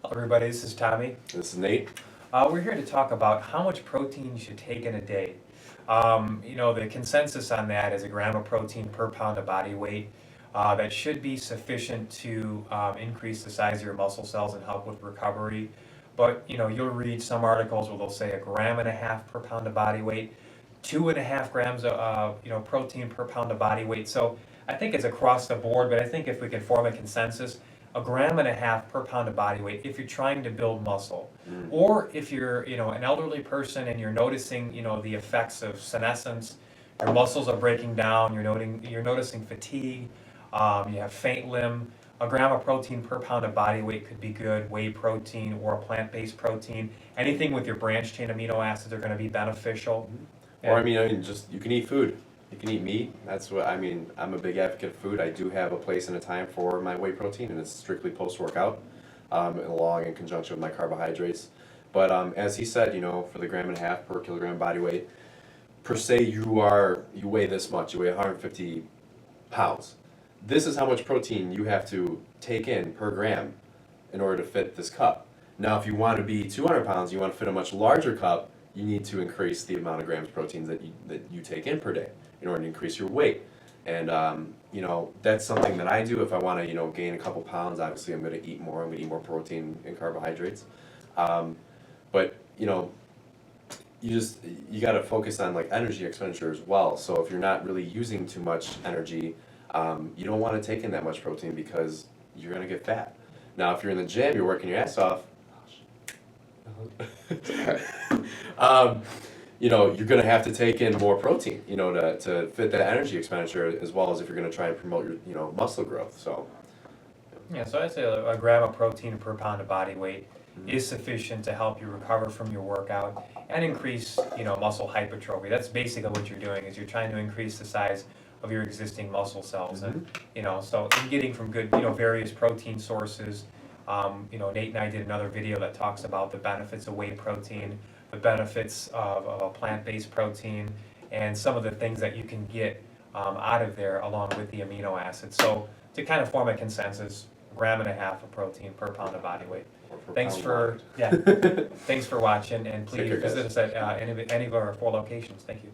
Hello everybody, this is Tommy. This is Nate. We're here to talk about how much protein you should take in a day. The consensus on that is a gram of protein per pound of body weight. That should be sufficient to increase the size of your muscle cells and help with recovery. But you'll read some articles where they'll say a gram and a half per pound of body weight, 2.5 grams of protein per pound of body weight. So I think it's across the board, but I think if we can form a consensus, a gram and a half per pound of body weight if you're trying to build muscle. Or if you're an elderly person and you're noticing the effects of senescence, your muscles are breaking down, you're noticing fatigue, you have faint limb. A gram of protein per pound of body weight could be good. Whey protein or a plant-based protein. Anything with your branched chain amino acids are going to be beneficial. Or just you can eat food. You can eat meat. That's what I'm a big advocate of food. I do have a place and a time for my whey protein, and it's strictly post-workout, along in conjunction with my carbohydrates. But as he said, for the gram and a half per kilogram body weight, per se, you weigh this much. You weigh 150 pounds. This is how much protein you have to take in per gram in order to fit this cup. Now, if you want to be 200 pounds, you want to fit a much larger cup, you need to increase the amount of grams of proteins that you take in per day in order to increase your weight. And that's something that I do if I want to gain a couple pounds. Obviously, I'm going to eat more. I'm going to eat more protein and carbohydrates. But you got to focus on like energy expenditure as well. So if you're not really using too much energy, you don't want to take in that much protein because you're going to get fat. Now, if you're in the gym, you're working your ass off. You're going to have to take in more protein, to fit that energy expenditure, as well as if you're going to try and promote your, muscle growth. So, Yeah, so I'd say a gram of protein per pound of body weight is sufficient to help you recover from your workout and increase, muscle hypertrophy. That's basically what you're doing, is you're trying to increase the size of your existing muscle cells. And, so in getting from good, various protein sources, Nate and I did another video that talks about the benefits of whey protein, the benefits of a plant-based protein, and some of the things that you can get out of there along with the amino acids. So to kind of form a consensus, a gram and a half of protein per pound of body weight. Thanks for watching, and please care, guys. visit us at any of our 4 locations. Thank you.